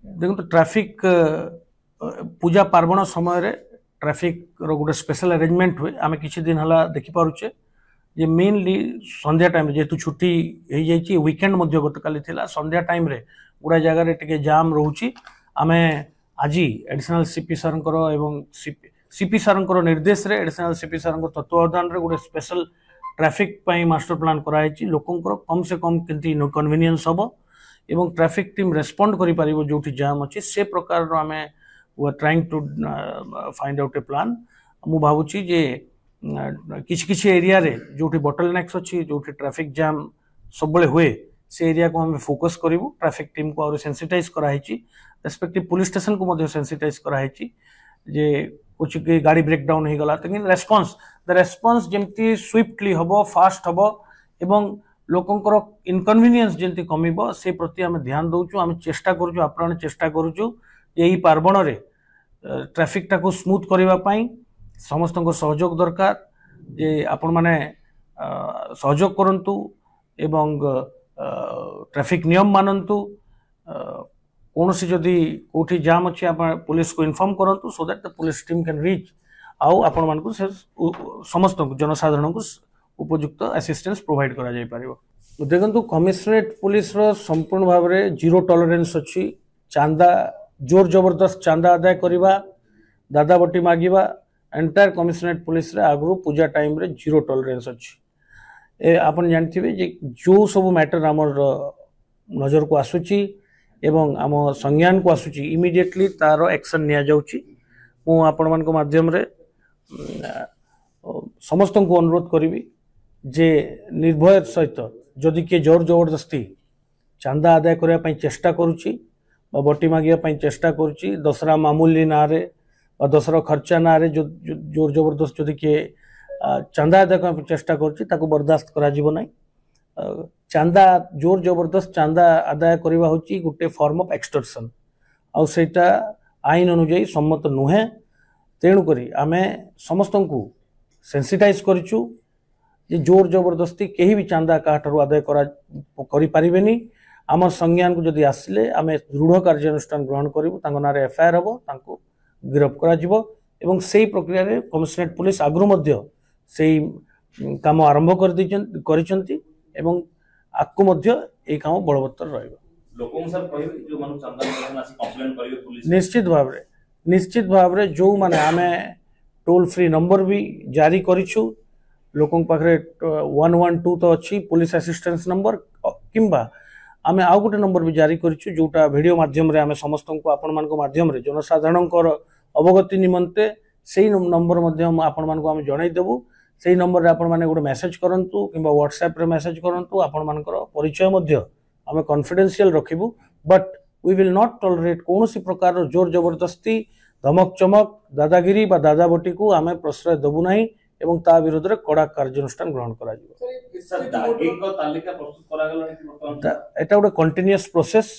देखो ट्रैफिक पूजा पार्वण समय ट्रैफिक रो गोटे स्पेशल अरेंजमेंट हुए आम किसी दिन है देखिपे जे मेनली संध्या टाइम जेहेतु छुट्टी हो जाइए वीकेंड गतकाली संध्या टाइम रे गुड़ा जगार टे जाम रोचे आम आज एडिशनल सीपी सर एवं सीपी सर निर्देश रे एडिशनल सीपी सर तत्वावधान रे गोटे स्पेशल ट्रैफिक मास्टर प्लान कराई लोकंर कम से कम केमती कन्वीनियंस हम एवं ट्रैफिक टीम रेस्पॉन्ड करि पारिबो जोठी जाम अछि से प्रकार रो आमे we are trying to find out a plan मु भाबुची जे किछि किछि एरिया रे जोठी बॉटलनेक्स अछि जोठी ट्रैफिक जाम सबले हुए से एरिया को हम फोकस करिवु ट्रैफिक टीम को और सेंसिटाइज कराइछि रेस्पेक्टिव पुलिस स्टेशन को मध्ये सेंसिटाइज कराइछि जे कुछ गाड़ी ब्रेक डाउन हो गला लेकिन रेस्पॉन्स जेमती स्विफ्टली हबो फास्ट हबो एवं लोकंकर इनकन्वीनियंस जंती कमिबो से प्रति आम ध्यान दउछु आम चेष्टा करूछु आप्राण चेष्टा करूछु यही पार्वण रे ट्रैफिक टाको स्मूथ करबा पई समस्त को सहयोग दरकार जे आपण माने सहयोग करंतु एवं ट्रैफिक नियम मानंतु कौन सी जदि कोठी जाम अच्छी आप पुलिस को इन्फॉर्म करंतु so that the police team can reach आउ आपण मान को समस्त जनसाधारण को उपयुक्त असिस्टेंस प्रोवाइड करा जाय पारिबो। देखंतु कमिशनरेट पुलिस रो संपूर्ण भाव रे जीरो टॉलरेंस अछि चांदा जोर जबरदस्त चांदा अदाय करिबा दादा बटी मागिबा एंटायर कमिशनरेट पुलिस रे आगु पूजा टाइम रे जीरो टॉलरेंस अछि ए आपण जानथिबे जे जो सब मैटर हमर नजर को आसुची एवं आम संज्ञान को आसुची इमिडिएटली तार एक्शन निया जाउची मु आपण मान को माध्यम रे समस्त को अनुरोध करिवि जे निर्भय सहित जदि किए जोर जबरदस्ती चांदा आदाय करने चेष्टा करुच्ची बटी मागे चेष्टा करुच्ची दसरा मामूली ना रे दसरा खर्चा ना रे जो जोर जबरदस्त जदि किए चांदा आदाय करने चेष्टा करुच्ची ताको बर्दाश्त करा जीवो नाही चांदा जोर जबरदस्त चांदा आदाय करवा होची गुटे फॉर्म ऑफ एक्सटॉर्शन आउ सेटा आईन अनुଯାयी सम्मत नुहे तेणु करी आमे समस्त को सेंसिटाइज करिचु जे जोर जबरदस्ती कहीं भी चांदा काठारू आदाय करि पारिबेनी आम संज्ञान को जदि आसिले आमे दृढ़ कार्यानुष्ठान ग्रहण करिवु तांको नारे एफआईआर हबो तांको गिरफ्त करा जिवो एवं सेही प्रक्रिया रे कमिशनरेट पुलिस आगु मध्य सेही काम आरंभ करिसंती एवं आकु मध्य ए काम बलवत्तर रहइबो लोकन सर कहिबे जो मानु चांदा आसी कंप्लेन करिवे पुलिस निश्चित भाव रे जो माने आमे टोल फ्री नंबर भी जारी करिछु लोकों पाखरे 112 तो अच्छी पुलिस असिस्टेंस नंबर किंबा आमे आउ गोटे नंबर भी जारी करिछु जोटा वीडियो माध्यम रे आमे समस्त को आपण मान को माध्यम रे जनसाधारण को अवगति निमंते सेही नंबर माध्यम आपण मान को आमे जणाई देबु सेही नंबर रे आपण माने गोटे मेसेज करंतु किंबा व्हाट्सएप रे मेसेज करंतु आपण मान को परिचय मध्य आमे कॉन्फिडेंशियल रखिबु but we will not tolerate कोनोसी प्रकार जोर जबरदस्ती धमक चमक दादागिरी बा दादा बटी को आमे प्रश्रय देबु नाही एवं ता विरोध रे कड़ा कार्यानुष्ठान ग्रहण करा जिवो सर दागी को तालिका प्रस्तुत करा गेला एटा गोटे कंटीन्यूअस प्रोसेस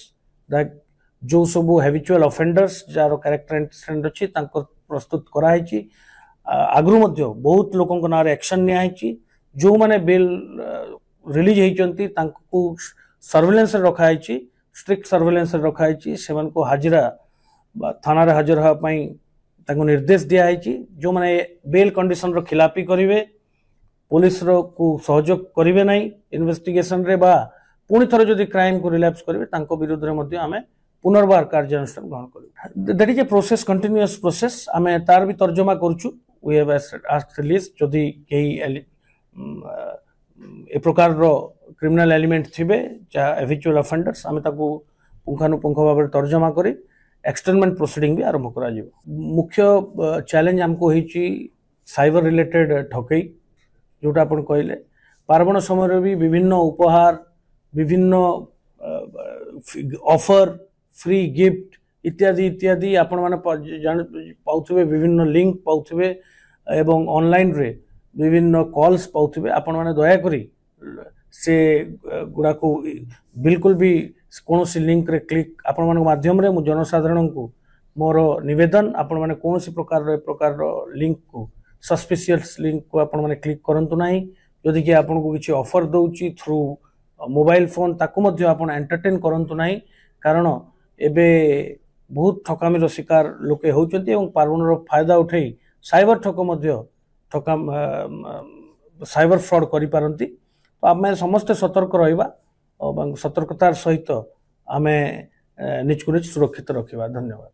जो सब हैबिचुअल ऑफेंडर्स जार कैरेक्टर एंटिसेडेंट अछि तांको प्रस्तुत करा हिची आगु मध्य बहुत लोकन को नारे एक्शन निया हिची जो माने बेल रिलीज हेचंती तांको सर्वेलेंस रे रखा हिची स्ट्रिक्ट सर्वेलेंस रे रखा हिची सेवन को हाजिरा थाना रे हाजिर हा पई तांको निर्देश दिया है जो माने बेल कंडीशन रो खिलाफी करिवे पुलिस रो को सहयोग करिवे नाही इन्वेस्टिगेशन रे बा पुणी थर जदि क्राइम को रिलैप्स करिवे तांको विरुद्ध रे मध्ये आमे पुनर्बार कार्यानुष्ठान ग्रहण करिवे that is a process continuous process आमे तार भी तर्जमा करछु वी हैव आस्क्ड लिस्ट जदि केही ए प्रकार रो क्रिमिनल एलिमेंट थिबे जा हैबिचुअल ऑफेंडर्स आमे ताको पुंखानुपुंख भाव तर्जमा करी एक्सटर्नमेंट प्रोसीडिंग भी आरंभ करा जिवो मुख्य चैलेंज हमको होईची साइबर रिलेटेड ठकई जोटा आपण कहले पार्वण समय भी विभिन्न उपहार विभिन्न ऑफर फ्री गिफ्ट इत्यादि इत्यादि आपण माने जान पाउथबे विभिन्न लिंक पाउथबे एवं ऑनलाइन रे विभिन्न कॉल्स पाउथबे आपण माने दया करी से गुडा को बिल्कुल भी कौन सी लिंक रे क्लिक आपण मान माध्यम रे जनसाधारण को मोर निवेदन आपण माने कौन सी प्रकार लिंक को सस्पिशियस लिंक को आपण माने क्लिक करंतु नाही जदि कि आपण को किछि ऑफर दउची थ्रू मोबाइल फोन ताकू मध्य आपण एंटरटेन करंतु नाही कारण ଏବେ ବହୁତ ଠକାମିର ଶିକାର ଲୋକେ ହେଉଛନ୍ତି ଏବଂ ପାର୍ବଣର ଫାଇଦା ଉଠାଇ ସାଇବର ଠକ ମଧ୍ୟ ସାଇବର ଫ୍ରଡ୍ କରିପାରନ୍ତି। ତ ଆମେ ସମସ୍ତେ ସତର୍କ ରହିବା ଏବଂ ସତର୍କତାର ସହିତ ଆମେ ନିଜକୁ ନିଜ ସୁରକ୍ଷିତ ରଖିବା। ଧନ୍ୟବାଦ।